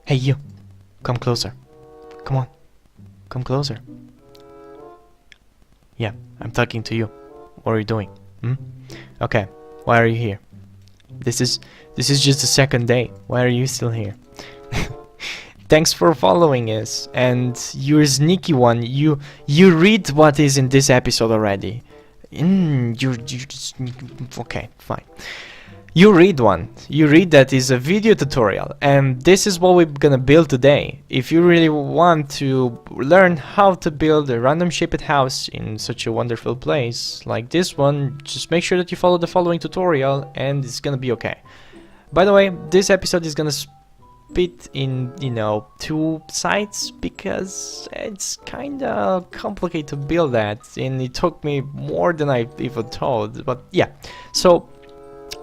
Hey you, come closer. Come on, come closer. Yeah, I'm talking to you. What are you doing? Okay, why are you here? This is just the second day. Why are you still here? Thanks for following us. And you're a sneaky one. You read what is in this episode already. You're just okay, fine. You read one. You read that is a video tutorial, and this is what we're gonna build today. If you really want to learn how to build a random shaped house in such a wonderful place like this one, just make sure that you follow the following tutorial and it's gonna be okay. By the way, this episode is gonna split in, two sides because it's kinda complicated to build that, and it took me more than I even thought, but yeah. So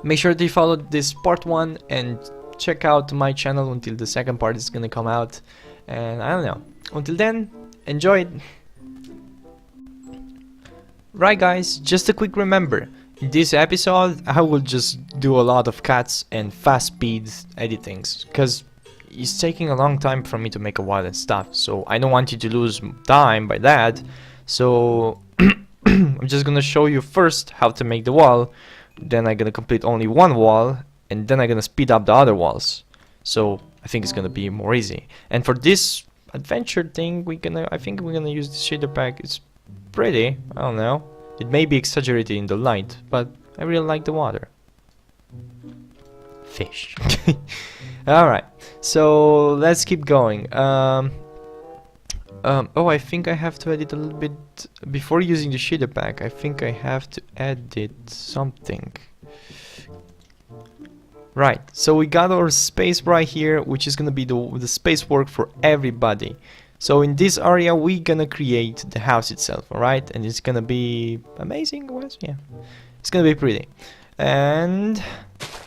make sure that you follow this part 1 and check out my channel until the second part is gonna come out. And I don't know. Until then, enjoy it. Right guys, just a quick remember. In this episode, I will just do a lot of cuts and fast speed editings, because it's taking a long time for me to make a wall and stuff. So I don't want you to lose time by that. So I'm just gonna show you first how to make the wall. Then I'm gonna complete only one wall, and then I'm gonna speed up the other walls. So I think it's gonna be more easy. And for this adventure thing, I think we're gonna use the shader pack. It's pretty. I don't know. It may be exaggerated in the light, but I really like the water. Fish. All right. So let's keep going. Oh, I think I have to edit a little bit before using the shader pack. I think I have to edit something. Right, so we got our space right here, which is gonna be the space work for everybody. So in this area, we're gonna create the house itself, alright? And it's gonna be amazing, yeah. It's gonna be pretty. And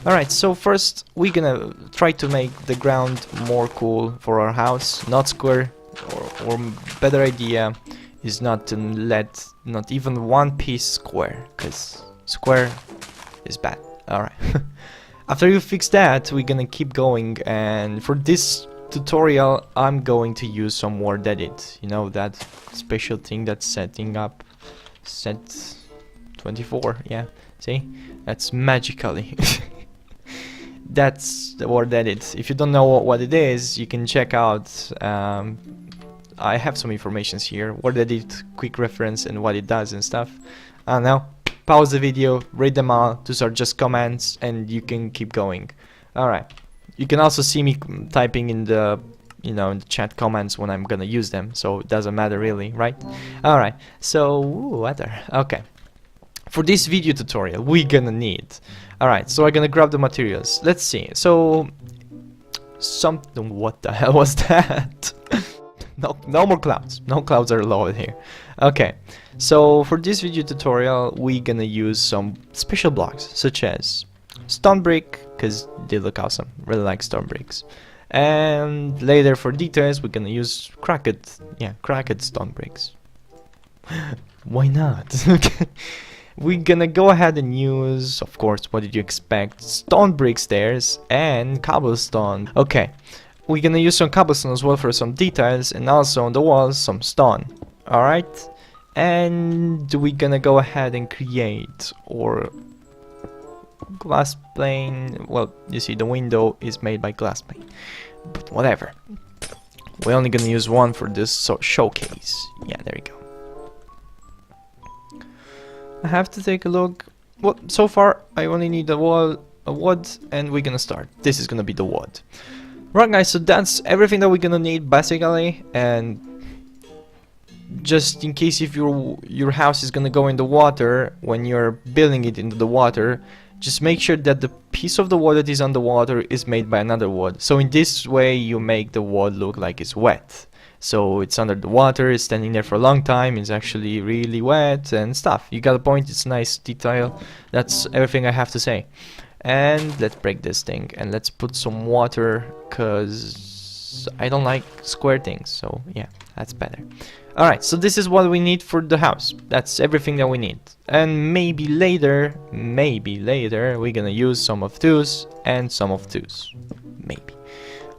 alright, so first we're gonna try to make the ground more cool for our house, not square. Or better idea is not to let not even one piece square, because square is bad. Alright. After you fix that, we're gonna keep going, and for this tutorial I'm going to use some word edit. You know, that special thing that's setting up set 24. Yeah, see, that's magically. That's the word edit. If you don't know what it is, you can check out. I have some information here. Word edit, quick reference, and what it does and stuff. I don't know. Pause the video, read them all. Those are just commands, and you can keep going. All right. You can also see me typing in the, in the chat comments when I'm gonna use them. So it doesn't matter really, right? All right. So weather. Okay. For this video tutorial, we're gonna need. Alright, so I'm gonna grab the materials. Let's see. So something. What the hell was that? No more clouds. No clouds are allowed here. Okay. So for this video tutorial, we're gonna use some special blocks, such as stone brick, because they look awesome. Really like stone bricks. And later for details, we're gonna use cracked stone bricks. Why not? Okay. We're gonna go ahead and use, of course, what did you expect? Stone brick stairs and cobblestone. Okay, we're gonna use some cobblestone as well for some details, and also on the walls some stone. Alright, and we're gonna go ahead and create our glass pane. Well, you see the window is made by glass pane, but whatever. We're only gonna use one for this showcase. Yeah, there we go. I have to take a look. Well, so far I only need a wood, and we're gonna start. This is gonna be the wood. Right guys, so that's everything that we're gonna need basically, and just in case if your house is gonna go in the water when you're building it into the water, just make sure that the piece of the wood that is on the water is made by another wood. So in this way you make the wood look like it's wet. So it's under the water, it's standing there for a long time, it's actually really wet and stuff. You got a point, it's nice detail. That's everything I have to say. And let's break this thing and let's put some water, because I don't like square things. So yeah, that's better. Alright, so this is what we need for the house. That's everything that we need. And maybe later, we're gonna use some of those and some of those. Maybe.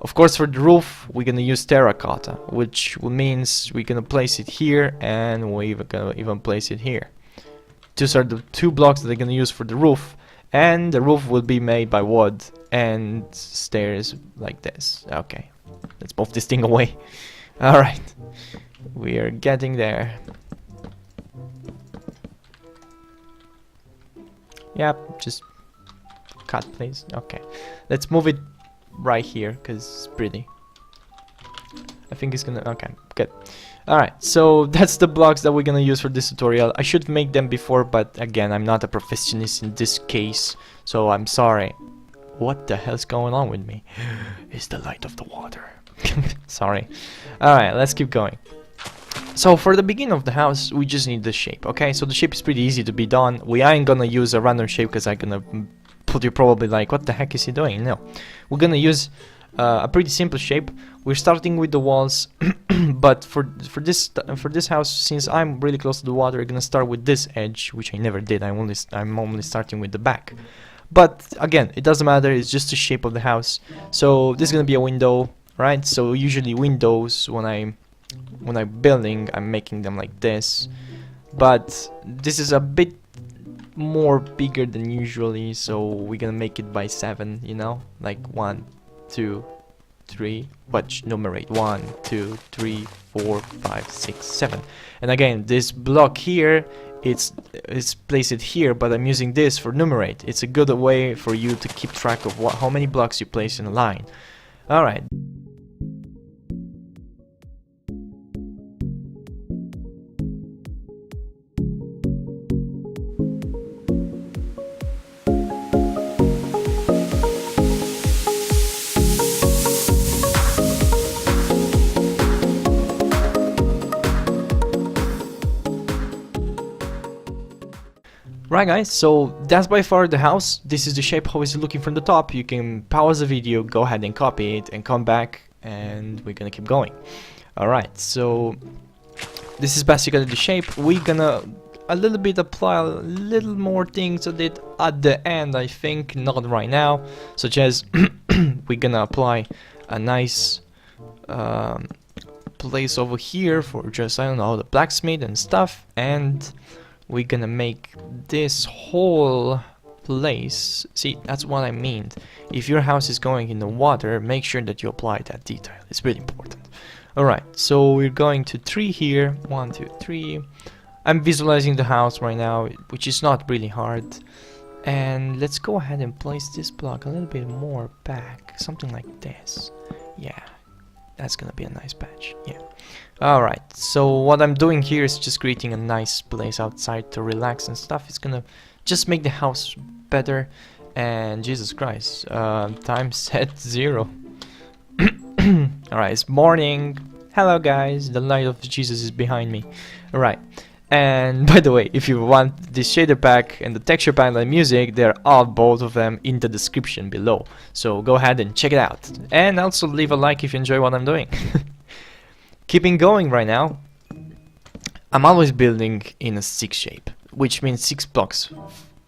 Of course, for the roof, we're gonna use terracotta, which means we're gonna place it here, and we're gonna even place it here. These are the two blocks that they're gonna use for the roof, and the roof will be made by wood and stairs like this. Okay, let's move this thing away. All right, we are getting there. Yep, just cut, please. Okay, let's move it right here because it's pretty. I think it's gonna. Okay, good. Alright, so that's the blocks that we're gonna use for this tutorial. I should make them before, but again, I'm not a perfectionist in this case, so I'm sorry. What the hell's going on with me? It's the light of the water. Sorry. Alright, let's keep going. So for the beginning of the house, we just need the shape, okay? So the shape is pretty easy to be done. We ain't gonna use a random shape because I'm gonna put you probably like, what the heck is he doing? No. We're gonna use a pretty simple shape. We're starting with the walls, but for this house, since I'm really close to the water, we're gonna start with this edge, which I never did. I'm only starting with the back. But again, it doesn't matter. It's just the shape of the house. So this is gonna be a window, right? So usually windows, when I'm building, I'm making them like this. But this is a bit more bigger than usually, so we're gonna make it by 7. You know, like 1, 2, 3, watch, numerate 1, 2, 3, 4, 5, 6, 7. And again, this block here, it's placed here, but I'm using this for numerate. It's a good way for you to keep track of how many blocks you place in a line. All right. Right guys, so that's by far the house. This is the shape how it's looking from the top. You can pause the video, go ahead and copy it and come back, and we're gonna keep going. Alright, so this is basically the shape. We're gonna a little bit apply a little more things on it at the end, I think, not right now, such as we're gonna apply a nice place over here for just, I don't know, the blacksmith and stuff, and we're gonna make this whole place. See, that's what I mean. If your house is going in the water, make sure that you apply that detail. It's really important. Alright, so we're going to 3 here. 1, 2, 3. I'm visualizing the house right now, which is not really hard. And let's go ahead and place this block a little bit more back. Something like this. Yeah, that's gonna be a nice patch. Yeah. Alright, so what I'm doing here is just creating a nice place outside to relax and stuff. It's gonna just make the house better. And Jesus Christ, time set 0. Alright, it's morning. Hello guys, the light of Jesus is behind me. Alright, and by the way, if you want this shader pack and the texture pack and music, they're all both of them in the description below. So go ahead and check it out. And also leave a like if you enjoy what I'm doing. Keeping going right now, I'm always building in a 6 shape, which means 6 blocks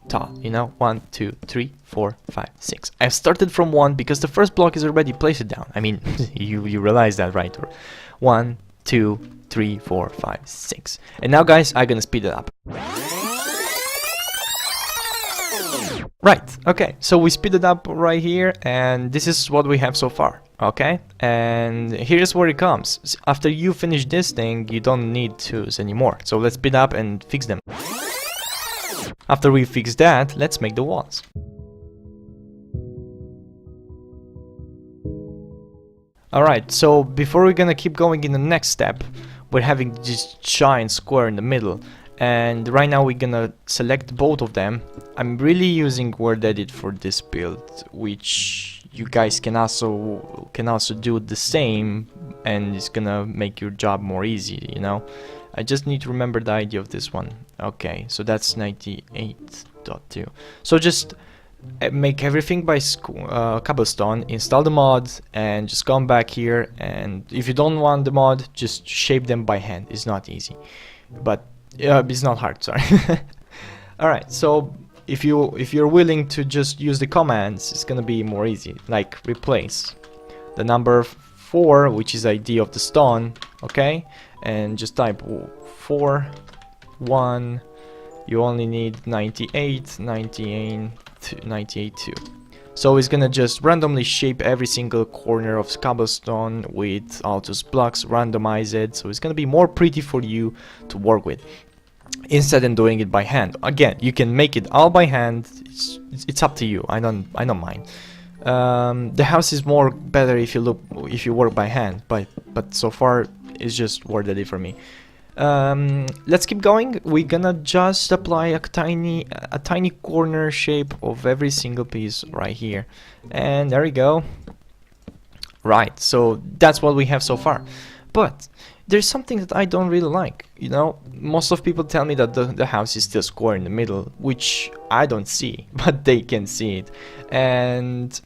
tall, you know, 1, 2, 3, 4, 5, 6. I've started from 1 because the first block is already placed down. I mean, you realize that, right? 1, 2, 3, 4, 5, 6. And now guys, I'm gonna speed it up. Right, okay, so we speed it up right here, and this is what we have so far, okay? And here's where it comes. After you finish this thing, you don't need tools anymore. So let's speed up and fix them. After we fix that, let's make the walls. Alright, so before we're gonna keep going in the next step, we're having this giant square in the middle. And right now we're gonna select both of them. I'm really using Word Edit for this build, which you guys can also do the same, and it's gonna make your job more easy, you know. I just need to remember the ID of this one. Okay, so that's 98.2. So just make everything by cobblestone, install the mod, and just come back here. And if you don't want the mod, just shape them by hand. It's not easy, but it's not hard, sorry. Alright, so if you're willing to just use the commands, it's gonna be more easy, like replace. the number 4, which is ID of the stone, okay, and just type 4 1. You only need 98 98 98 2. So it's gonna just randomly shape every single corner of cobblestone with Altus blocks, randomize it, so it's gonna be more pretty for you to work with instead of doing it by hand. Again, you can make it all by hand. It's up to you. I don't mind. The house is more better if you work by hand, but so far it's just worth it for me. Let's keep going. We're gonna just apply a tiny corner shape of every single piece right here, and there we go. Right, so that's what we have so far. But there's something that I don't really like. You know, most of people tell me that the house is still square in the middle, which I don't see, but they can see it. And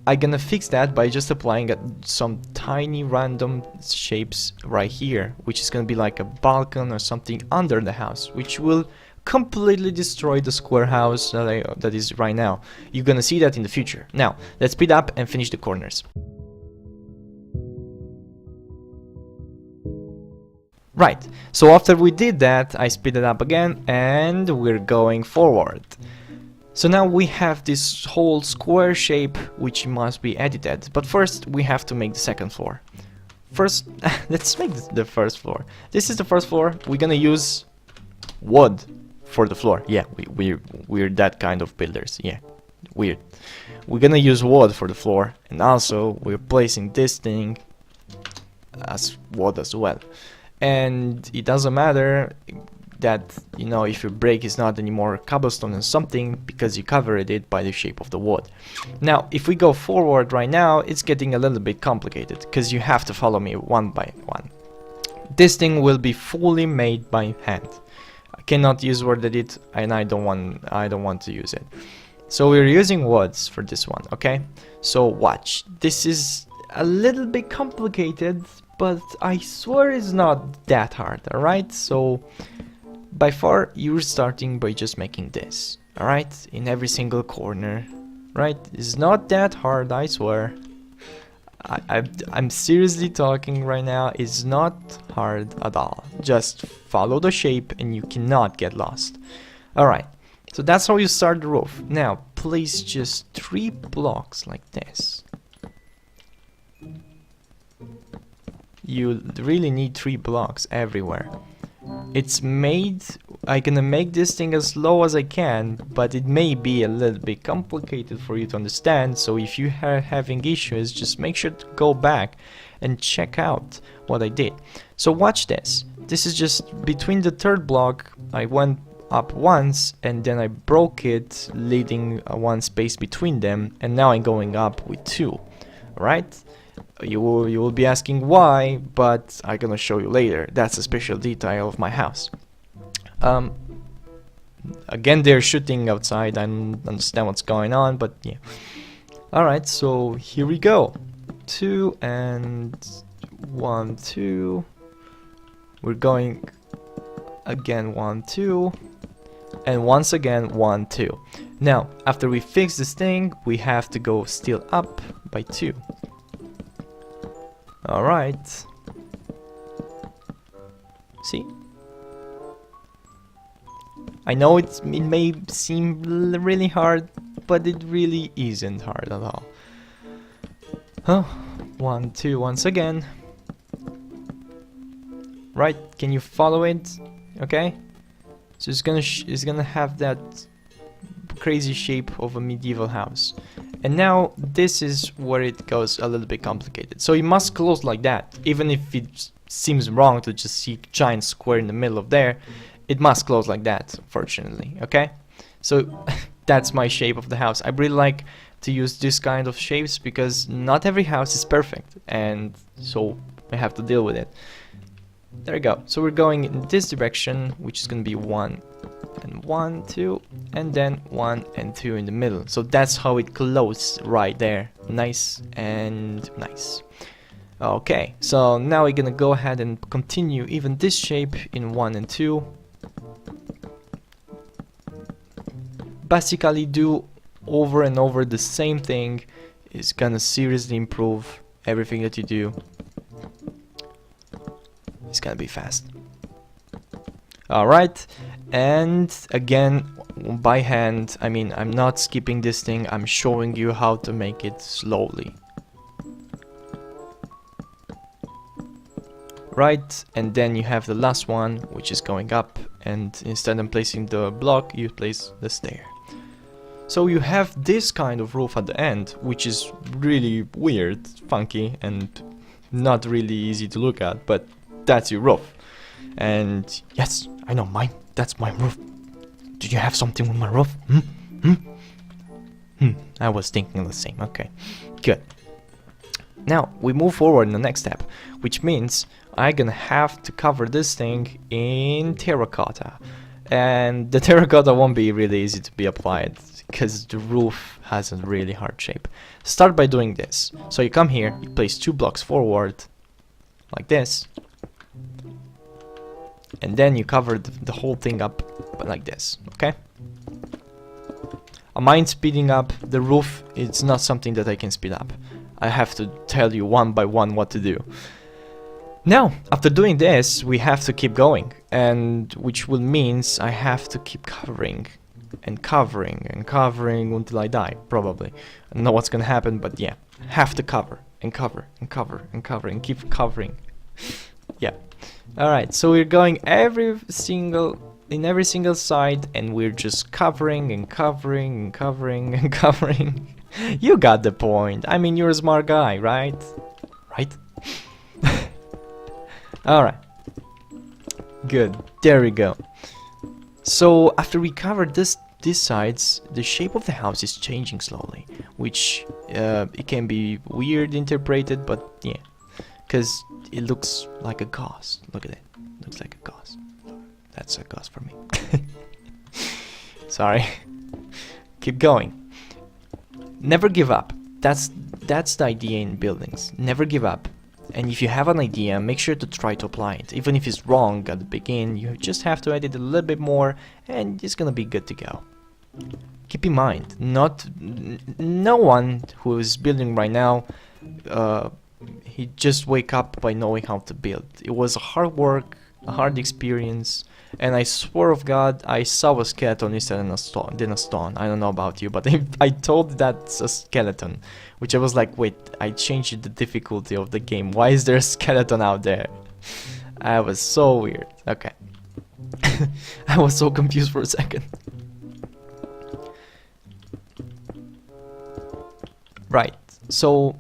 I'm gonna fix that by just applying some tiny random shapes right here, which is gonna be like a balcony or something under the house, which will completely destroy the square house that is right now. You're gonna see that in the future. Now, let's speed up and finish the corners. Right, so after we did that, I speed it up again and we're going forward. So now we have this whole square shape which must be edited, but first we have to make the second floor. First, let's make the first floor. This is the first floor. We're gonna use wood for the floor. Yeah, we're that kind of builders. Yeah, weird. We're gonna use wood for the floor, and also we're placing this thing as wood as well. And it doesn't matter that, you know, if your break is not anymore cobblestone and something, because you covered it by the shape of the wood. Now, if we go forward right now, it's getting a little bit complicated, because you have to follow me one by one. This thing will be fully made by hand. I cannot use word edit, and I don't want to use it. So we're using woods for this one, okay? So watch. This is a little bit complicated, but I swear it's not that hard, alright? So by far you're starting by just making this, alright? In every single corner, right? It's not that hard, I swear. I'm seriously talking right now. It's not hard at all. Just follow the shape and you cannot get lost. Alright, so that's how you start the roof. Now place just 3 blocks like this. You really need 3 blocks everywhere. It's made, I'm gonna make this thing as low as I can, but it may be a little bit complicated for you to understand, so if you are having issues, just make sure to go back and check out what I did. So watch this. This is just between the 3rd block. I went up once and then I broke it, leaving one space between them, and now I'm going up with 2, right? You will be asking why, but I'm gonna show you later. That's a special detail of my house. Again, they're shooting outside. I don't understand what's going on, but yeah. Alright, so here we go. 2 and 1 2. We're going again 1 2, and once again 1 2. Now, after we fix this thing, we have to go still up by 2. Alright. See? I know it may seem really hard, but it really isn't hard at all. Oh, 1 2 once again. Right, can you follow it? Okay? So it's gonna have that crazy shape of a medieval house. And now this is where it goes a little bit complicated. So it must close like that. Even if it seems wrong to just see giant square in the middle of there, it must close like that, fortunately, okay? So that's my shape of the house. I really like to use this kind of shapes because not every house is perfect, and so I have to deal with it. There we go. So we're going in this direction, which is going to be 1 and 1 2, and then 1 and 2 in the middle. So that's how it closes right there. Nice and nice. Okay, so now we're gonna go ahead and continue even this shape in 1 and 2. Basically do over and over the same thing. Is gonna seriously improve everything that you do is gonna be fast. Alright, and again, by hand, I mean, I'm not skipping this thing, I'm showing you how to make it slowly. Right, and then you have the last one, which is going up, and instead of placing the block, you place the stair. So you have this kind of roof at the end, which is really weird, funky, and not really easy to look at, but that's your roof. And yes, I know, that's my roof. Do you have something with my roof? I was thinking the same. Okay, good. Now we move forward in the next step, which means I'm gonna have to cover this thing in terracotta, and the terracotta won't be really easy to be applied because the roof has a really hard shape. Start by doing this. So you come here, you place 2 blocks forward like this, and then you cover the whole thing up like this. Okay, I mind speeding up the roof. It's not something that I can speed up. I have to tell you one by one what to do. Now, after doing this, we have to keep going, and which will means I have to keep covering and covering and covering until I die, probably. I don't know what's gonna happen, but yeah, have to cover and cover and cover and cover and keep covering. Yeah. Alright, so we're going in every single side, and we're just covering and covering and covering and covering. You got the point. I mean, you're a smart guy, right? Right? Alright. Good. There we go. So after we covered these sides, the shape of the house is changing slowly, which it can be weird interpreted, but yeah, because it looks like a ghost. Look at it. Looks like a ghost. That's a ghost for me. Sorry. Keep going. Never give up. That's the idea in buildings. Never give up. And if you have an idea, make sure to try to apply it. Even if it's wrong at the beginning, you just have to edit a little bit more, and it's gonna be good to go. Keep in mind, no one who is building right now, he just wake up by knowing how to build. It was a hard work, a hard experience, and I swear of God, I saw a skeleton instead of a stone. I don't know about you, but I told that's a skeleton, which I was like, wait, I changed the difficulty of the game. Why is there a skeleton out there? I was so weird. Okay. I was so confused for a second. Right, so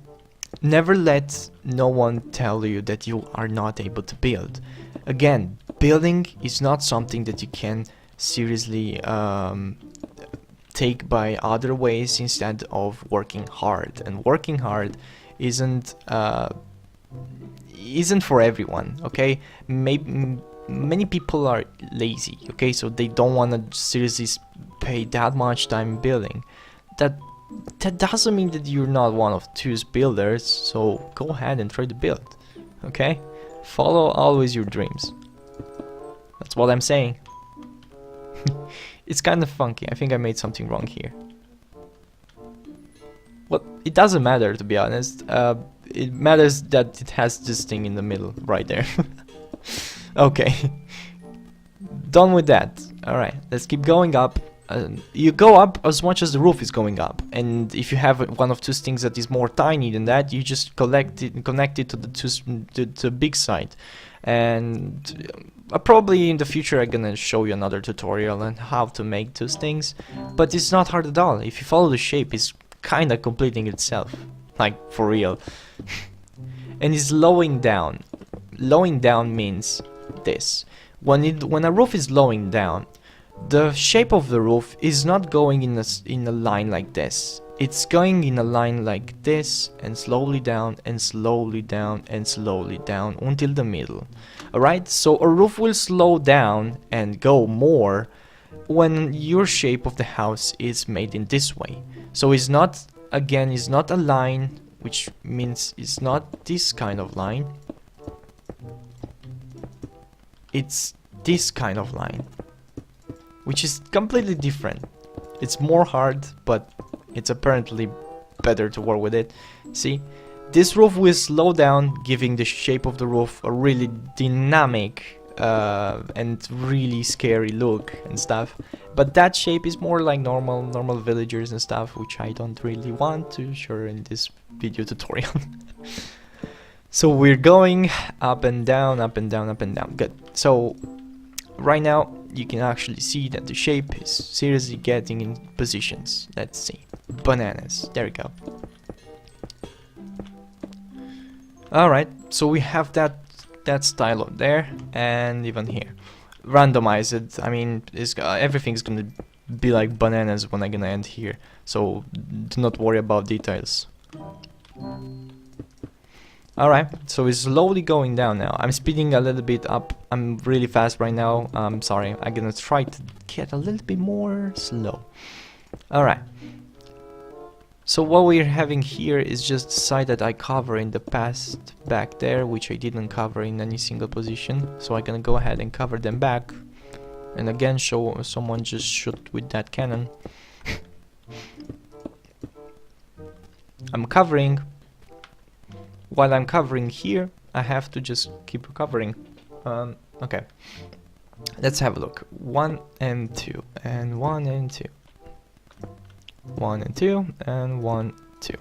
never let no one tell you that you are not able to build. Again, building is not something that you can seriously take by other ways instead of working hard. And working hard isn't for everyone, okay? Many people are lazy, okay? So they don't want to seriously pay that much time building. That doesn't mean that you're not one of those builders, so go ahead and try to build, okay? Follow always your dreams. That's what I'm saying. It's kind of funky. I think I made something wrong here. Well, it doesn't matter, to be honest. It matters that it has this thing in the middle, right there. Okay. Done with that. Alright, let's keep going up. You go up as much as the roof is going up, and if you have one of two things that is more tiny than that, you just connect it to the big side. And probably in the future I'm gonna show you another tutorial on how to make those things, but it's not hard at all. If you follow the shape, it's kinda completing itself, like for real. And it's lowing down. Lowing down means this: when a roof is lowing down, the shape of the roof is not going in a line like this. It's going in a line like this, and slowly down and slowly down and slowly down until the middle. Alright, so a roof will slow down and go more when your shape of the house is made in this way. So it's not, again, it's not a line, which means it's not this kind of line. It's this kind of line, which is completely different. It's more hard, but it's apparently better to work with it. See, This roof will slow down, giving the shape of the roof a really dynamic and really scary look and stuff. But that shape is more like normal villagers and stuff, which I don't really want to show in this video tutorial. So we're going up and down, up and down, up and down. Good. So right now you can actually see that the shape is seriously getting in positions. Let's see. Bananas. There we go. Alright, so we have that style up there, and even here. Randomize it. I mean, everything's gonna be like bananas when I'm gonna end here. So do not worry about details. Alright, so it's slowly going down now. I'm speeding a little bit up. I'm really fast right now. I'm sorry. I'm gonna try to get a little bit more slow. Alright. So what we're having here is just the side that I cover in the past back there, which I didn't cover in any single position. So I'm gonna go ahead and cover them back. And again, show someone just shoot with that cannon. I'm covering. While I'm covering here, I have to just keep covering. Okay. Let's have a look. 1 and 2, and 1 and 2. 1 and 2 and 1, 2.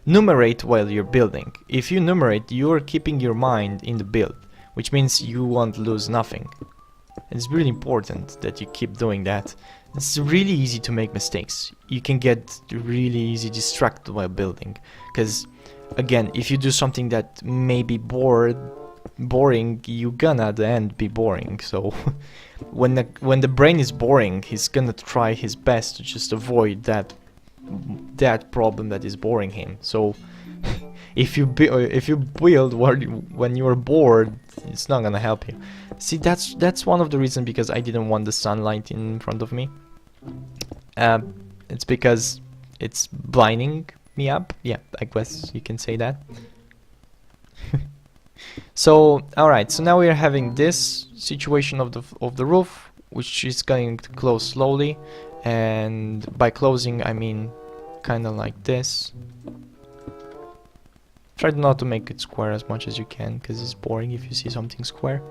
Numerate while you're building. If you numerate, you're keeping your mind in the build, which means you won't lose nothing. It's really important that you keep doing that. It's really easy to make mistakes. You can get really easy distracted while building, because again, if you do something that may be boring, you're gonna at the end be boring. So when the brain is boring, he's gonna try his best to just avoid that problem that is boring him. So if you build when you're bored, it's not gonna help you. See, that's one of the reasons because I didn't want the sunlight in front of me. It's because it's blinding me up. Yeah, I guess you can say that. So alright, so now we are having this situation of the roof, which is going to close slowly, and by closing I mean kind of like this. Try not to make it square as much as you can, because it's boring if you see something square.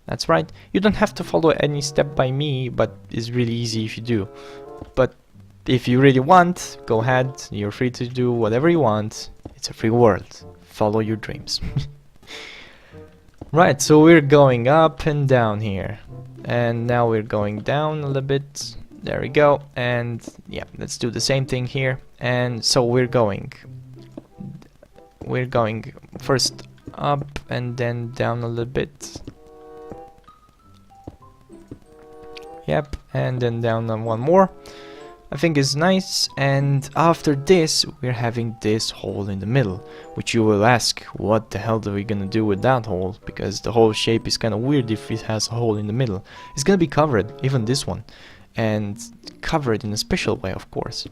That's right, you don't have to follow any step by me, but it's really easy if you do. But if you really want, go ahead, you're free to do whatever you want. It's a free world. Follow your dreams. Right, so we're going up and down here, and now we're going down a little bit. There we go. And yeah, let's do the same thing here. And so we're going first up and then down a little bit. Yep, and then down on one more. I think is nice. And after this we're having this hole in the middle, which you will ask, what the hell are we gonna do with that hole, because the whole shape is kind of weird if it has a hole in the middle. It's gonna be covered, even this one, and covered in a special way, of course.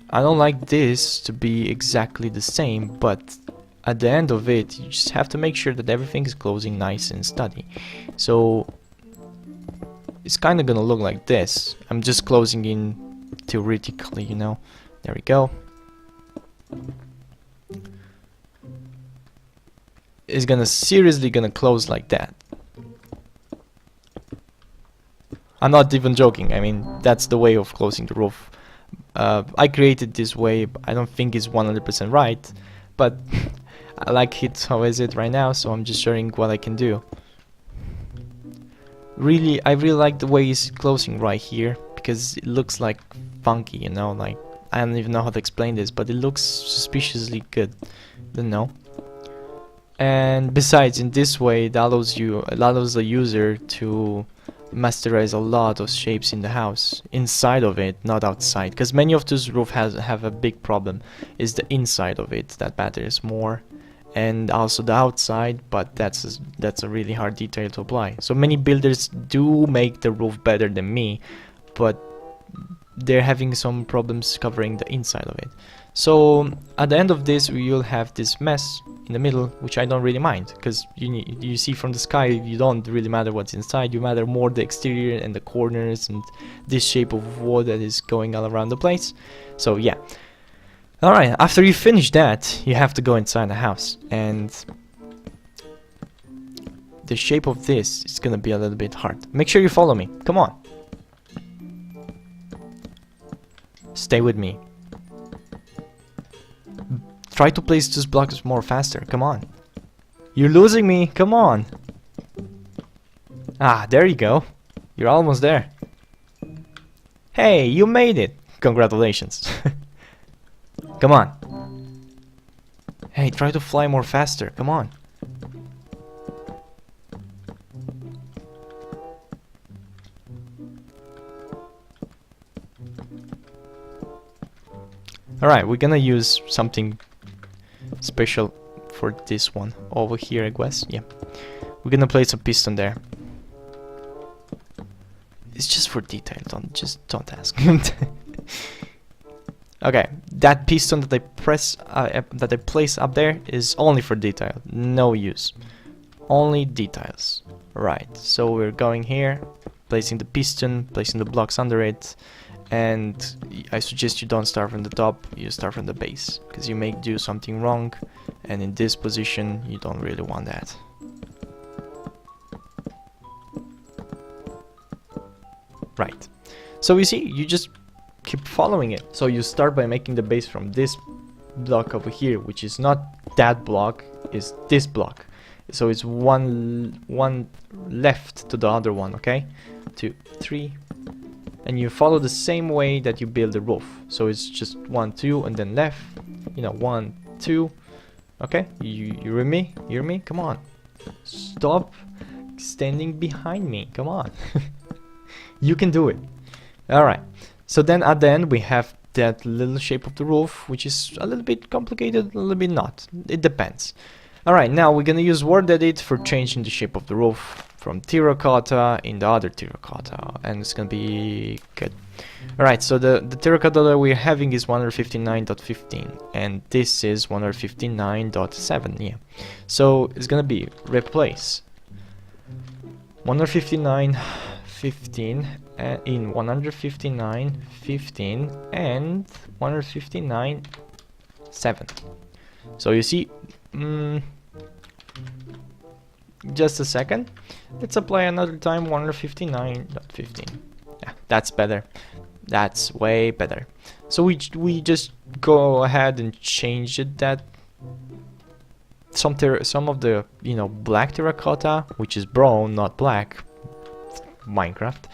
I don't like this to be exactly the same, but at the end of it you just have to make sure that everything is closing nice and steady. So it's kind of gonna look like this. I'm just closing in theoretically, you know. There we go. It's seriously gonna close like that. I'm not even joking. I mean, that's the way of closing the roof. I created this way. I don't think it's 100% right, but I like it how is it right now, so I'm just showing what I can do. I really like the way it's closing right here, because it looks like funky, you know, like I don't even know how to explain this, but it looks suspiciously good. Don't know. And besides, in this way it allows the user to masterize a lot of shapes in the house inside of it, not outside, because many of those roofs have a big problem. Is the inside of it that matters more, and also the outside, but that's a really hard detail to apply. So many builders do make the roof better than me, but they're having some problems covering the inside of it. So at the end of this we will have this mess in the middle, which I don't really mind, because you see from the sky you don't really matter what's inside, you matter more the exterior and the corners and this shape of wall that is going all around the place. So yeah, Alright, after you finish that, you have to go inside the house, and the shape of this is gonna be a little bit hard. Make sure you follow me. Come on. Stay with me. Try to place these blocks more faster. Come on. You're losing me. Come on. Ah, there you go. You're almost there. Hey, you made it. Congratulations. Come on. Hey, try to fly more faster. Come on. Alright, we're gonna use something special for this one over here, I guess. Yeah. We're gonna place a piston there. It's just for detail, don't ask. Okay, that piston that I place up there is only for detail, no use. Only details. Right, so we're going here, placing the piston, placing the blocks under it, and I suggest you don't start from the top, you start from the base, because you may do something wrong, and in this position you don't really want that. Right, so you see, you just keep following it. So you start by making the base from this block over here, which is not that block, is this block. So it's one left to the other one, okay? 2, 3, and you follow the same way that you build the roof. So it's just 1, 2, and then left, you know, 1, 2. Okay, you hear me? Hear me? Come on, stop standing behind me. Come on. You can do it. All right. So then at the end we have that little shape of the roof, which is a little bit complicated, a little bit not. It depends. Alright, now we're gonna use word edit for changing the shape of the roof from terracotta in the other terracotta, and it's gonna be good. Alright, so the terracotta that we're having is 159.15 and this is 159.7, yeah. So it's gonna be replace 159.15 in 159.15 and 159.7. So you see, just a second, let's apply another time 159.15. Yeah, that's better, that's way better. So we just go ahead and change it, that some of the, you know, black terracotta, which is brown, not black, Minecraft,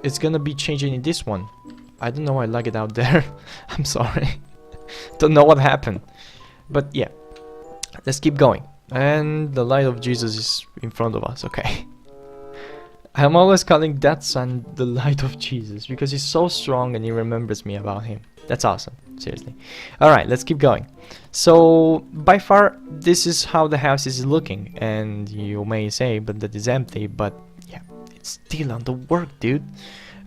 it's gonna be changing in this one. I don't know, I lag it out there. I'm sorry. Don't know what happened, but yeah, let's keep going. And the light of Jesus is in front of us. Okay. I'm always calling that sun the light of Jesus because he's so strong and he remembers me about him. That's awesome, seriously. Alright, let's keep going. So by far this is how the house is looking, and you may say, but that is empty, but yeah, it's still on the work, dude.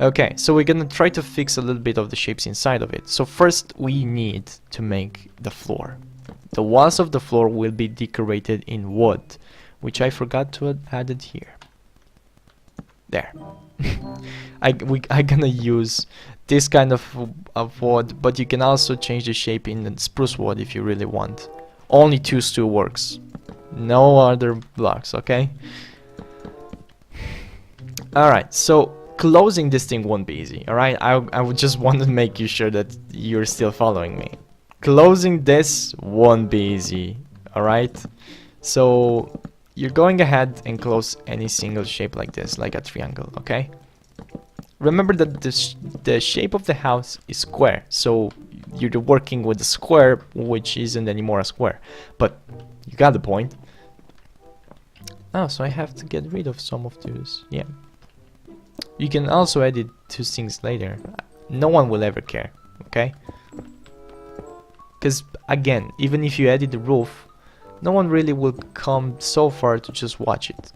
Okay, so we're gonna try to fix a little bit of the shapes inside of it. So first we need to make the floor. The walls of the floor will be decorated in wood, which I forgot to add it here. There. I'm gonna use this kind of wood, but you can also change the shape in the spruce wood if you really want. Only 2 still works. No other blocks, okay? Alright, so closing this thing won't be easy, alright? I would just want to make you sure that you're still following me. Closing this won't be easy, alright? So you're going ahead and close any single shape like this, like a triangle, okay? Remember that the shape of the house is square, so you're working with a square which isn't anymore a square, but you got the point. Oh, so I have to get rid of some of those, yeah. You can also edit 2 things later. No one will ever care, okay? Because again, even if you edit the roof, no one really will come so far to just watch it.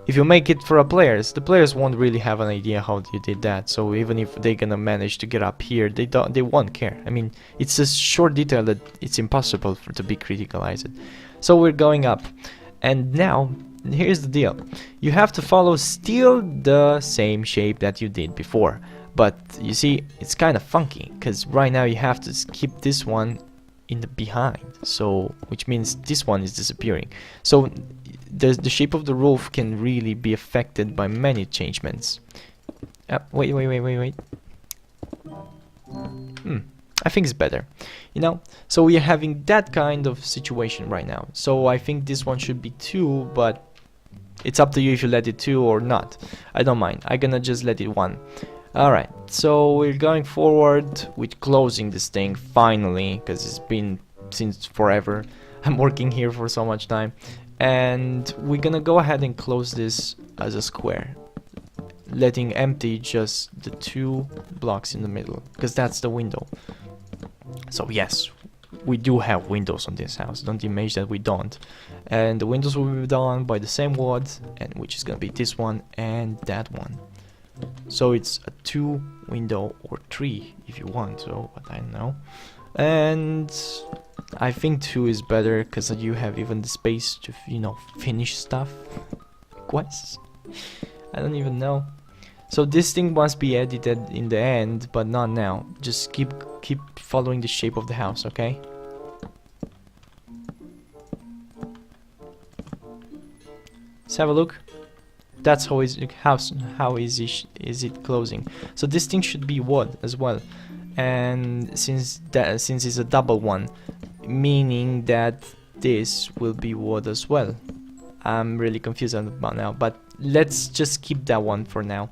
If you make it for the players won't really have an idea how you did that. So even if they're gonna manage to get up here, they won't care. I mean, it's a short detail that it's impossible to be criticalized. So we're going up, and now here's the deal. You have to follow still the same shape that you did before. But you see, it's kind of funky because right now you have to keep this one in the behind, so which means this one is disappearing. So the shape of the roof can really be affected by many changements. Wait. I think it's better, you know. So we are having that kind of situation right now. So I think this one should be 2, but it's up to you if you let it 2 or not. I don't mind. I'm gonna just let it 1. Alright, so we're going forward with closing this thing finally, because it's been since forever. I'm working here for so much time. And we're gonna go ahead and close this as a square, letting empty just the 2 blocks in the middle, because that's the window. So yes, we do have windows on this house, don't imagine that we don't. And the windows will be done by the same wood, and which is gonna be this one and that one. So it's a 2 window or 3 if you want, so but I don't know. And I think 2 is better because you have even the space to, you know, finish stuff. Quests? I don't even know. So this thing must be edited in the end, but not now. Just keep following the shape of the house, okay? Let's have a look. That's how easy is it closing. So this thing should be wood as well, and since it's a double one, meaning that this will be wood as well. I'm really confused about now, but let's just keep that one for now.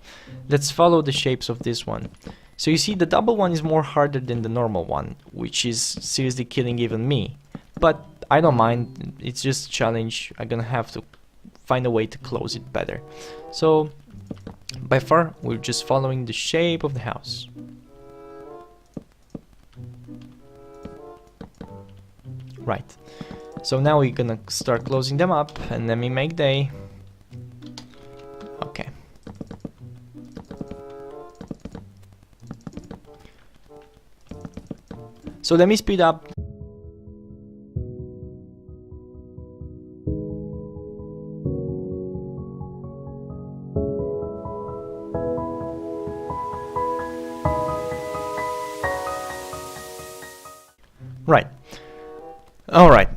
Let's follow the shapes of this one. So you see, the double one is more harder than the normal one, which is seriously killing even me. But I don't mind. It's just a challenge. I'm gonna have to find a way to close it better. So by far we're just following the shape of the house. Right, so now we're gonna start closing them up, and let me make day. Okay, so let me speed up. Right. Alright.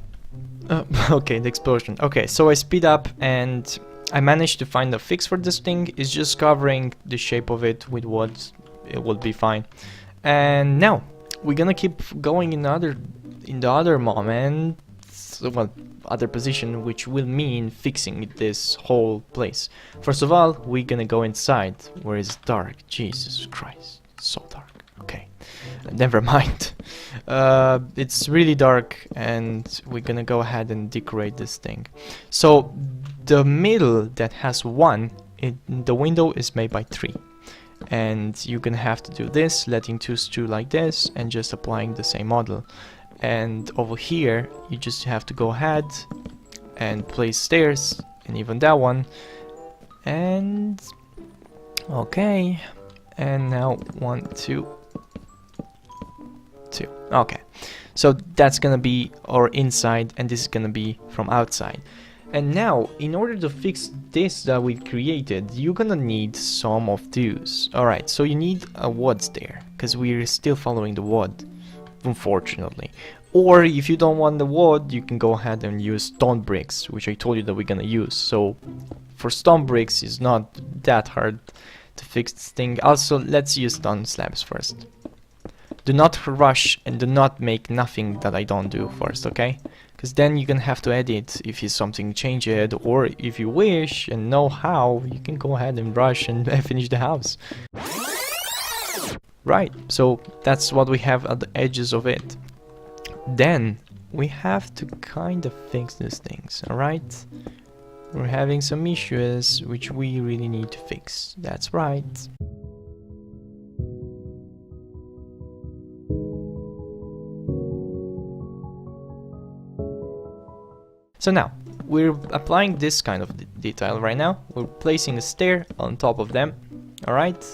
Okay, the explosion. Okay, so I speed up and I managed to find a fix for this thing. It's just covering the shape of it with wood. It will be fine. And now we're gonna keep going in the other moment, well, other position, which will mean fixing this whole place. First of all, we're gonna go inside where it's dark. Jesus Christ, so dark. Okay, never mind. It's really dark, and we're gonna go ahead and decorate this thing. So the middle that has 1, the window is made by 3, and you're gonna have to do this, letting 2 stew like this, and just applying the same model. And over here you just have to go ahead and place stairs, and even that one. And okay, and now 1, 2. Okay, so that's gonna be our inside, and this is gonna be from outside. And now, in order to fix this that we created, you're gonna need some of those. Alright, so you need a wood stair, because we're still following the wood, unfortunately. Or if you don't want the wood, you can go ahead and use stone bricks, which I told you that we're gonna use. So for stone bricks, it's not that hard to fix this thing. Also, let's use stone slabs first. Do not rush and do not make nothing that I don't do first, okay? Because then you're gonna have to edit if it's something changed, or if you wish and know how, you can go ahead and rush and finish the house. Right, so that's what we have at the edges of it. Then we have to kind of fix these things, alright? We're having some issues which we really need to fix, that's right. So now, we're applying this kind of detail right now. We're placing a stair on top of them, alright?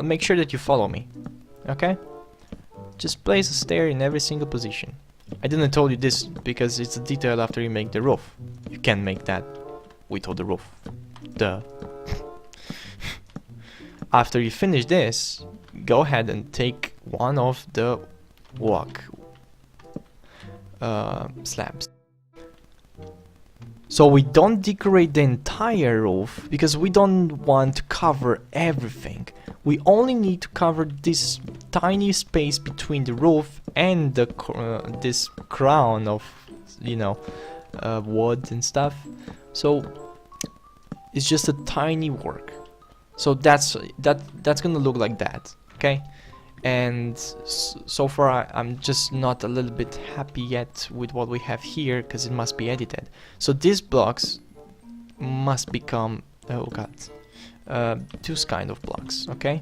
Make sure that you follow me, okay? Just place a stair in every single position. I didn't tell you this because it's a detail after you make the roof. You can't make that without the roof. Duh. After you finish this, go ahead and take one of the walk slabs. So we don't decorate the entire roof because we don't want to cover everything. We only need to cover this tiny space between the roof and the this crown of, you know, wood and stuff. So it's just a tiny work. So that's gonna look like that, okay? And so far I'm just not a little bit happy yet with what we have here because it must be edited. So these blocks must become, oh god, those kind of blocks, okay?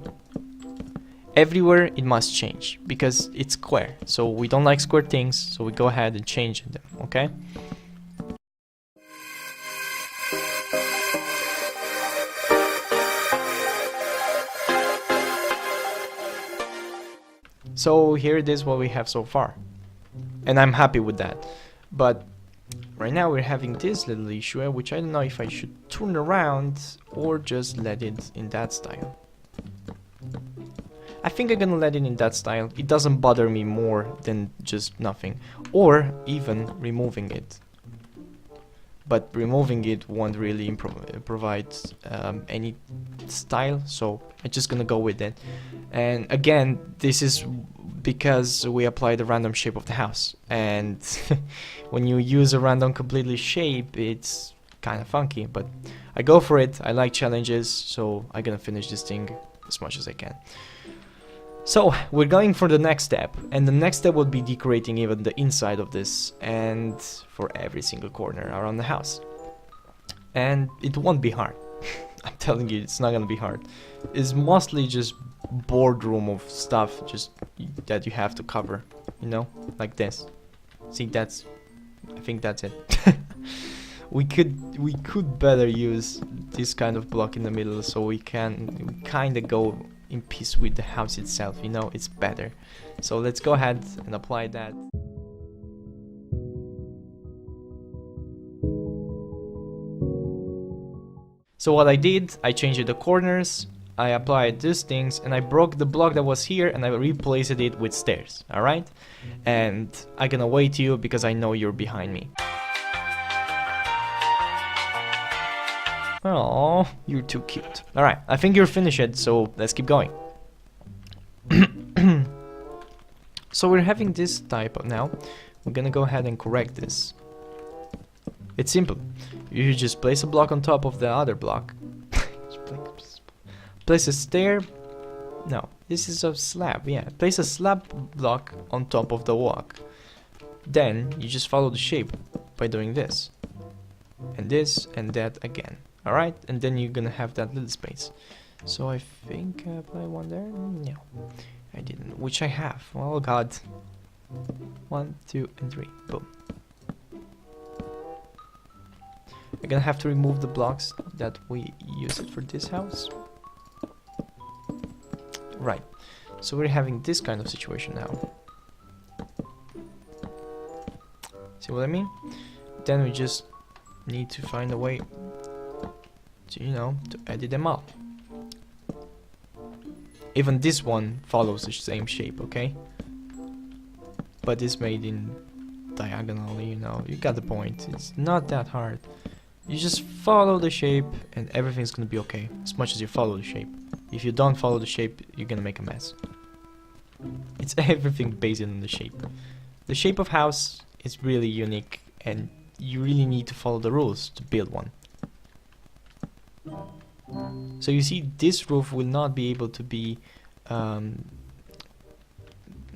Everywhere it must change because it's square. So we don't like square things, so we go ahead and change them, okay? So here it is what we have so far, and I'm happy with that. But right now we're having this little issue, which I don't know if I should turn around or just let it in that style. I think I'm gonna let it in that style. It doesn't bother me more than just nothing, or even removing it. But removing it won't really provide any style, so I'm just gonna go with it. And again, this is because we apply the random shape of the house, and when you use a random completely shape, it's kind of funky, but I go for it. I like challenges, so I'm gonna finish this thing as much as I can. So we're going for the next step, and the next step would be decorating even the inside of this and for every single corner around the house. And it won't be hard. I'm telling you, it's not gonna be hard. It's mostly just boardroom of stuff just that you have to cover, you know, like this. See, I think that's it. we could better use this kind of block in the middle so we can kind of go in peace with the house itself, you know, it's better. So let's go ahead and apply that. So what I did, I changed the corners, I applied these things, and I broke the block that was here and I replaced it with stairs, alright? And I'm gonna wait you because I know you're behind me. Oh, you're too cute. Alright, I think you're finished, so let's keep going. So we're having this type of now. We're gonna go ahead and correct this. It's simple. You just place a block on top of the other block. Place a stair. No, this is a slab, yeah. Place a slab block on top of the walk. Then you just follow the shape by doing this. And this and that again. Alright, and then you're gonna have that little space. So I think I applied one there. No, I didn't. Which I have. Oh god. 1, 2, and 3. Boom. I'm gonna have to remove the blocks that we used for this house. Right. So we're having this kind of situation now. See what I mean? Then we just need to find a way to, you know, to edit them out. Even this one follows the same shape, okay? But it's made in diagonally, you know, you got the point. It's not that hard. You just follow the shape and everything's gonna be okay, as much as you follow the shape. If you don't follow the shape, you're gonna make a mess. It's everything based on the shape. The shape of house is really unique and you really need to follow the rules to build one. So you see, this roof will not be able to be, how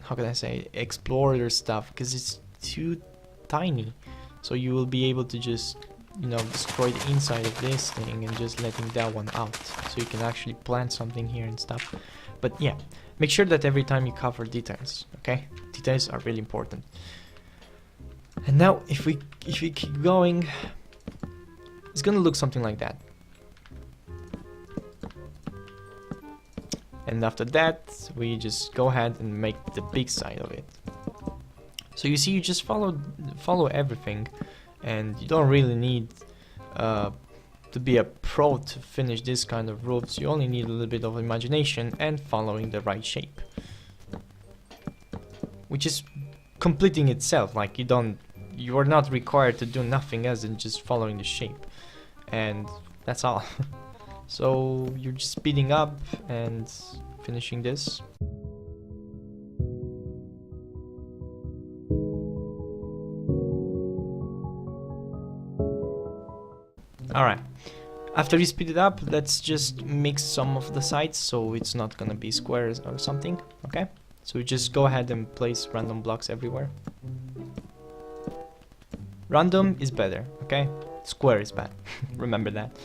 can I say, explored or stuff, because it's too tiny. So you will be able to just, you know, destroy the inside of this thing and just letting that one out. So you can actually plant something here and stuff. But yeah, make sure that every time you cover details, okay? Details are really important. And now if we keep going, it's gonna look something like that. And after that, we just go ahead and make the big side of it. So you see, you just follow everything, and you don't really need to to be a pro to finish this kind of roofs, you only need a little bit of imagination and following the right shape, which is completing itself. Like you are not required to do nothing else than just following the shape, and that's all. So you're just speeding up and finishing this. Alright, after you speed it up, let's just mix some of the sides so it's not gonna be squares or something, okay? So just go ahead and place random blocks everywhere. Random is better, okay? Square is bad, remember that.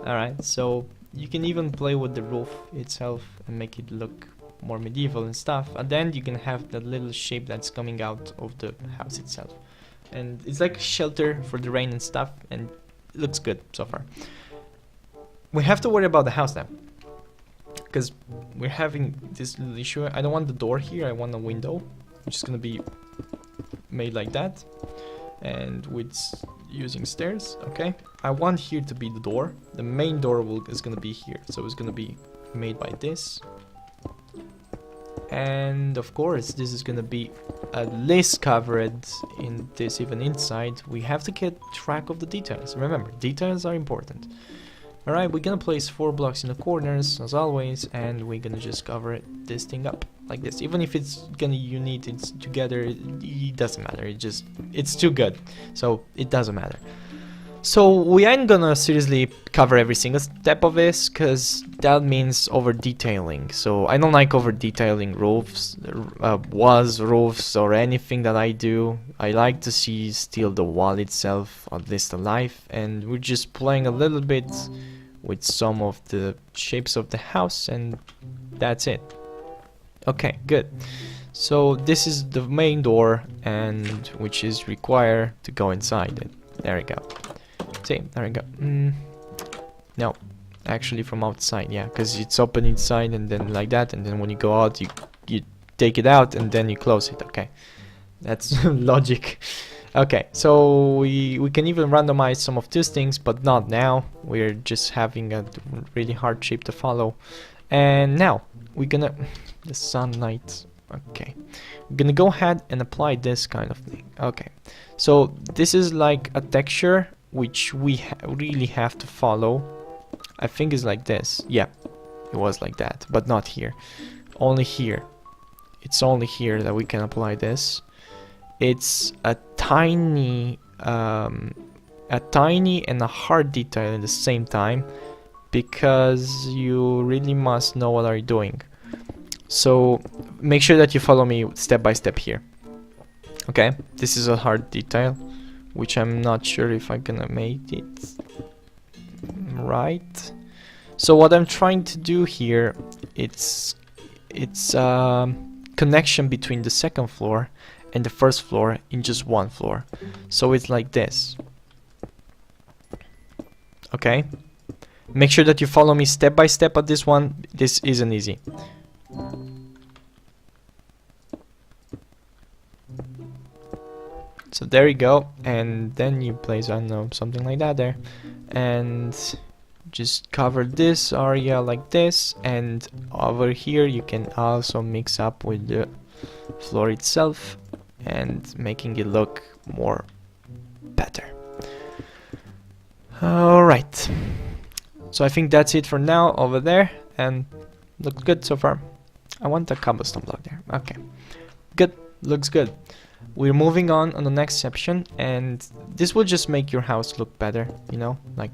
Alright, so you can even play with the roof itself and make it look more medieval and stuff, and then you can have that little shape that's coming out of the house itself. And it's like a shelter for the rain and stuff, and it looks good so far. We have to worry about the house now, because we're having this little issue. I don't want the door here, I want a window, which is gonna be made like that, and with using stairs, okay? I want here to be the door. The main door is gonna be here, so it's gonna be made by this. And of course, this is gonna be at least covered in this, even inside. We have to get track of the details. Remember, details are important. Alright, we're gonna place 4 blocks in the corners, as always, and we're gonna just cover this thing up, like this. Even if it's gonna unite it together, it doesn't matter, it's too good, so it doesn't matter. So we ain't gonna seriously cover every single step of this, because that means over detailing. So I don't like over detailing roofs, walls, roofs, or anything that I do. I like to see still the wall itself at least alive, and we're just playing a little bit with some of the shapes of the house, and that's it. Okay, good. So this is the main door, and which is required to go inside it. There we go. See, there we go. No, actually from outside, yeah, because it's open inside and then like that, and then when you go out, you take it out and then you close it. Okay, that's logic. Okay, so we can even randomize some of these things, but not now. We're just having a really hard shape to follow. And now we're gonna the sunlight. Okay, we're gonna go ahead and apply this kind of thing. Okay, so this is like a texture which we really have to follow. I think it's like this. Yeah, it was like that, but not here. Only here. It's only here that we can apply this. It's a tiny and a hard detail at the same time, because you really must know what are you doing. So make sure that you follow me step by step here. Okay, this is a hard detail, which I'm not sure if I'm gonna make it right. So what I'm trying to do here, it's connection between the second floor and the first floor in just one floor. So it's like this. Okay, make sure that you follow me step by step at this one. This isn't easy. So there you go, and then you place, I don't know, something like that there, and just cover this area like this, and over here you can also mix up with the floor itself and making it look more better. Alright, so I think that's it for now over there, and looks good so far. I want a cobblestone block there. Okay, good, looks good. We're moving on the next section, and this will just make your house look better, you know, like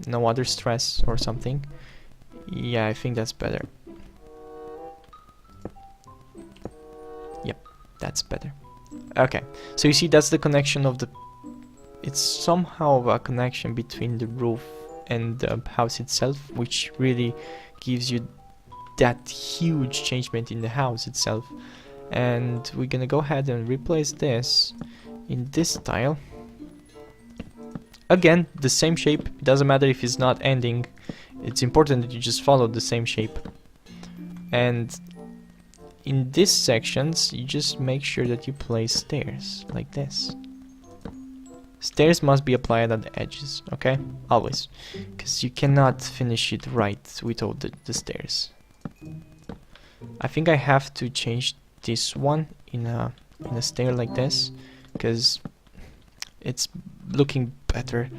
no other stress or something. Yeah, I think that's better. Yep, that's better. Okay, so you see that's the connection of the, it's somehow a connection between the roof and the house itself, which really gives you that huge changement in the house itself. And we're gonna go ahead and replace this in this style. Again, the same shape. It doesn't matter if it's not ending. It's important that you just follow the same shape. And in these sections, you just make sure that you place stairs like this. Stairs must be applied at the edges, okay? Always. Because you cannot finish it right without the stairs. I think I have to change this one in a stair like this, because it's looking better,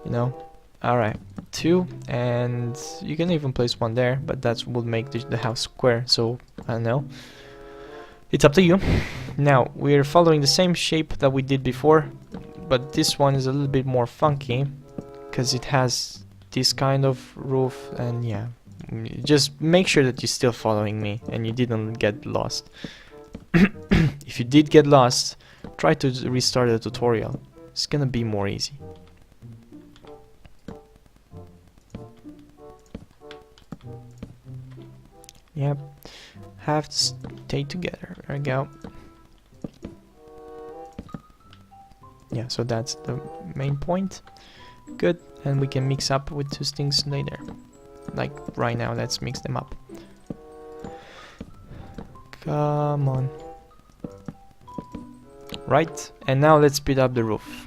you know. Alright, 2, and you can even place one there, but that will make the house square, so I don't know. It's up to you. Now, we're following the same shape that we did before, but this one is a little bit more funky, because it has this kind of roof, and yeah. Just make sure that you're still following me, and you didn't get lost. If you did get lost, try to restart the tutorial. It's gonna be more easy. Yep, have to stay together. There we go. Yeah, so that's the main point. Good, and we can mix up with those things later. Like right now, let's mix them up. Come on. Right, and now let's speed up the roof.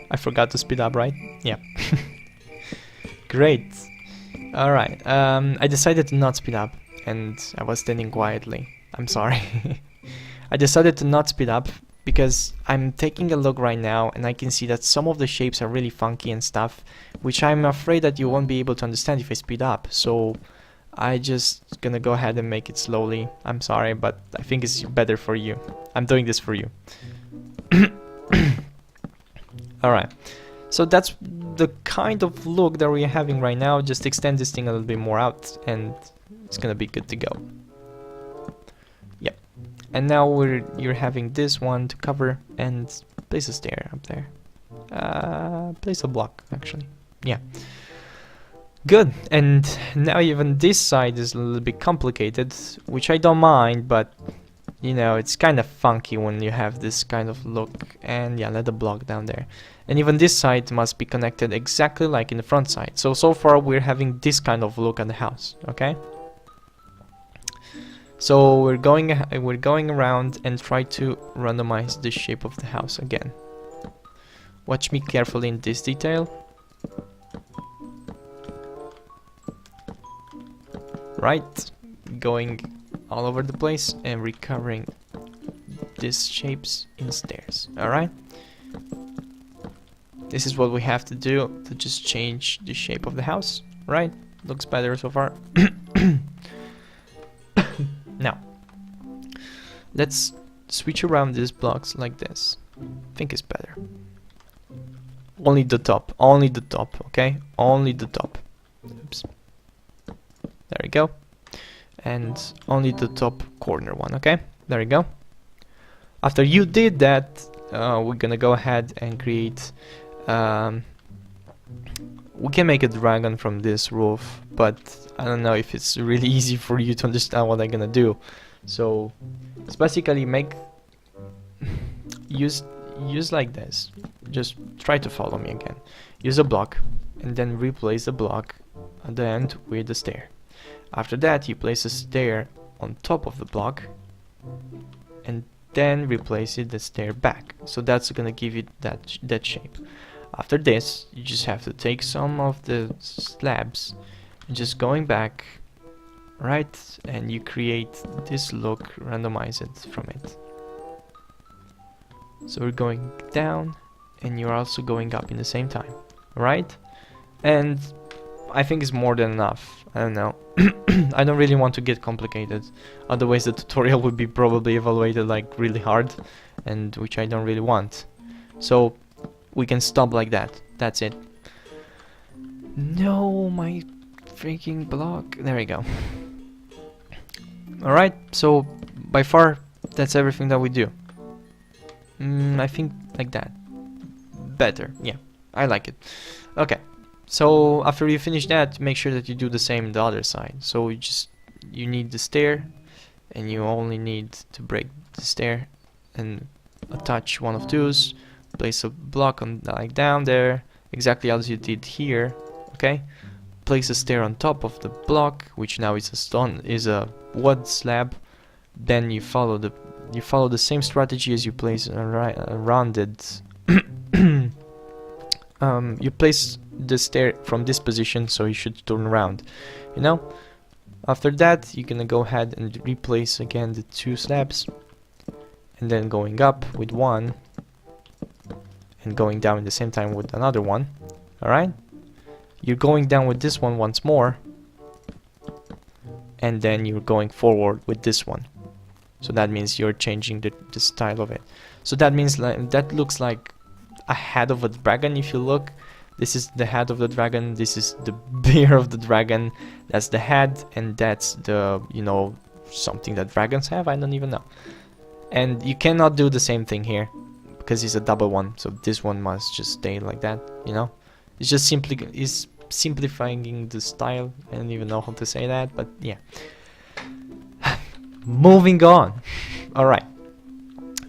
I forgot to speed up, right? Yeah. Great. Alright, I decided to not speed up, and I was standing quietly. I'm sorry. I decided to not speed up because I'm taking a look right now, and I can see that some of the shapes are really funky and stuff, which I'm afraid that you won't be able to understand if I speed up. So I just gonna go ahead and make it slowly. I'm sorry, but I think it's better for you. I'm doing this for you. Alright, so that's the kind of look that we're having right now. Just extend this thing a little bit more out and it's gonna be good to go. Yep. And now you're having this one to cover and place a stair up there. Place a block actually. Yeah. Good. And now even this side is a little bit complicated, which I don't mind, but you know, it's kind of funky when you have this kind of look. And yeah, let the block down there. And even this side must be connected exactly like in the front side. So far we're having this kind of look at the house, okay? So we're going around and try to randomize the shape of the house again. Watch me carefully in this detail. Right, going all over the place and recovering these shapes in stairs. Alright? This is what we have to do to just change the shape of the house, right? Looks better so far. Now, let's switch around these blocks like this. I think it's better. Only the top, okay? Only the top. Oops. There we go. And only the top corner one, okay? There we go. After you did that, we're gonna go ahead and create we can make a dragon from this roof, but I don't know if it's really easy for you to understand what I'm gonna do. So it's basically use like this. Just try to follow me again. Use a block and then replace the block at the end with a stair. After that, you place a stair on top of the block and then replace the stair back. So that's gonna give you that shape. After this, you just have to take some of the slabs and just going back, right, and you create this look, randomize it from it. So we're going down and you're also going up in the same time, right? And I think it's more than enough. I don't know. I don't really want to get complicated, otherwise the tutorial would be probably evaluated like really hard, and which I don't really want. So we can stop like that. That's it. No, my freaking block. There we go. Alright, so by far that's everything that we do. I think like that. Better, yeah. I like it. Okay. So after you finish that, make sure that you do the same the other side. So you need the stair, and you only need to break the stair and attach one of those. Place a block on like down there, exactly as you did here. Okay, place a stair on top of the block, which now is a wood slab. Then you follow the same strategy as you place a rounded. You place the stair from this position, so you should turn around, you know. After that, you're gonna go ahead and replace again the two slabs, and then going up with one and going down at the same time with another one. Alright, you're going down with this one once more, and then you're going forward with this one. So that means you're changing the style of it. So that means that looks like a head of a dragon. If you look, this is the head of the dragon, this is the beard of the dragon, that's the head, and that's the, you know, something that dragons have, I don't even know. And you cannot do the same thing here because it's a double one, so this one must just stay like that, you know. It's just simplifying the style. I don't even know how to say that, but yeah. Moving on. Alright,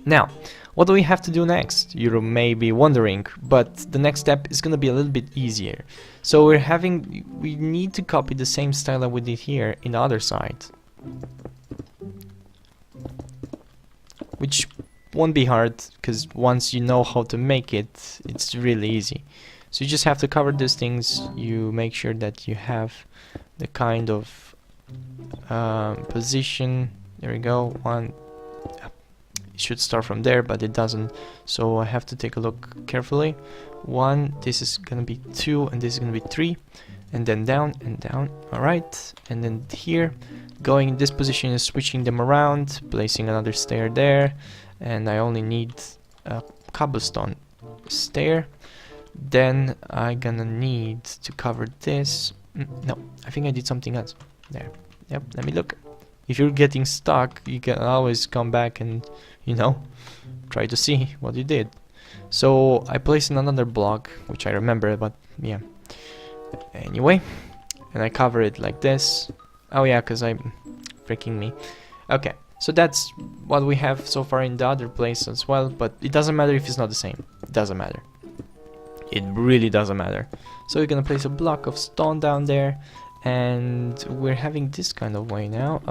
now what do we have to do next? You may be wondering, but the next step is gonna be a little bit easier. So we need to copy the same style that we did here in the other side, which won't be hard because once you know how to make it, it's really easy. So you just have to cover these things. You make sure that you have the kind of position. There we go. One. It should start from there, but it doesn't. So I have to take a look carefully. One. This is gonna be 2, and this is gonna be 3, and then down and down. All right. And then here, going in this position is switching them around, placing another stair there, and I only need a cobblestone stair. Then I'm gonna need to cover this. No, I think I did something else. There. Yep, let me look. If you're getting stuck, you can always come back and, you know, try to see what you did. So I placed in another block, which I remember, but yeah. Anyway, and I cover it like this. Oh yeah, because I'm freaking me. Okay, so that's what we have so far in the other place as well, but it doesn't matter if it's not the same. It doesn't matter. It really doesn't matter. So we're gonna place a block of stone down there, and we're having this kind of way now.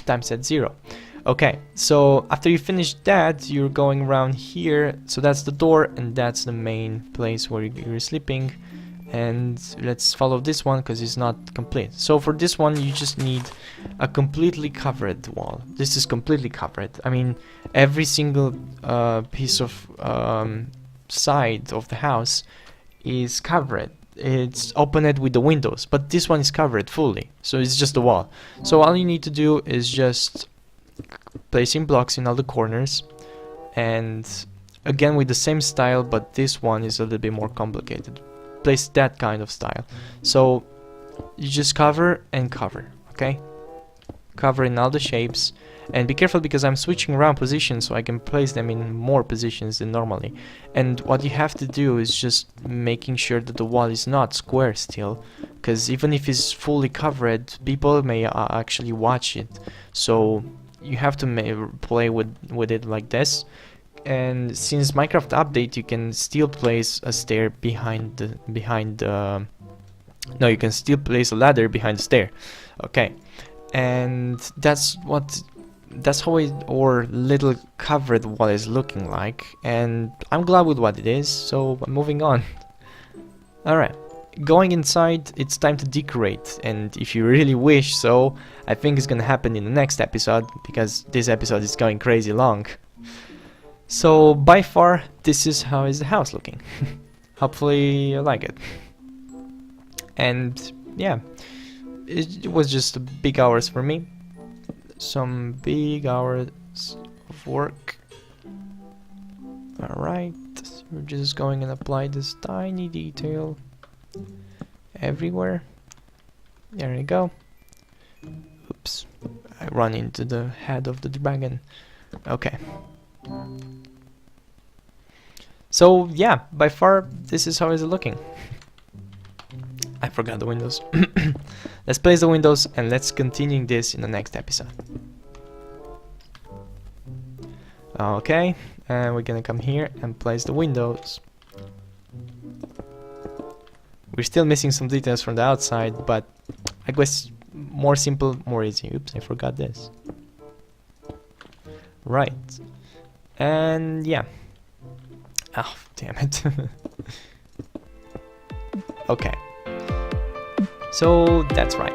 Time set 0. Okay, so after you finish that, you're going around here. So that's the door, and that's the main place where you're sleeping. And let's follow this one because it's not complete. So for this one, you just need a completely covered wall. This is completely covered. I mean, every single piece of side of the house is covered. It's opened with the windows, but this one is covered fully, so it's just a wall. So all you need to do is just placing blocks in all the corners, and again with the same style, but this one is a little bit more complicated. Place that kind of style. So you just cover and cover, okay? Cover in all the shapes, and be careful because I'm switching around positions so I can place them in more positions than normally. And what you have to do is just making sure that the wall is not square still, because even if it's fully covered, people may actually watch it. So you have to play with it like this. And since Minecraft update, you can still place a stair behind the no, you can still place a ladder behind the stair. Okay, and that's how our little covered wall is looking like, and I'm glad with what it is, so I'm moving on. Alright, going inside, it's time to decorate, and if you really wish so, I think it's gonna happen in the next episode, because this episode is going crazy long. So by far, this is how is the house looking. Hopefully you like it. And yeah, it was just big hours for me. Some big hours of work. Alright, so we're just going and apply this tiny detail everywhere. There we go. Oops, I run into the head of the dragon. Okay. So yeah, by far this is how it's looking. I forgot the windows. Let's place the windows and let's continue this in the next episode. Okay, and we're gonna come here and place the windows. We're still missing some details from the outside, but I guess more simple, more easy. Oops, I forgot this. Right. And yeah. Oh, damn it. Okay. So that's right.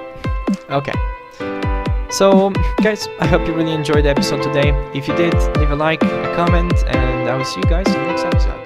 Okay. So guys, I hope you really enjoyed the episode today. If you did, leave a like, a comment, and I will see you guys in the next episode.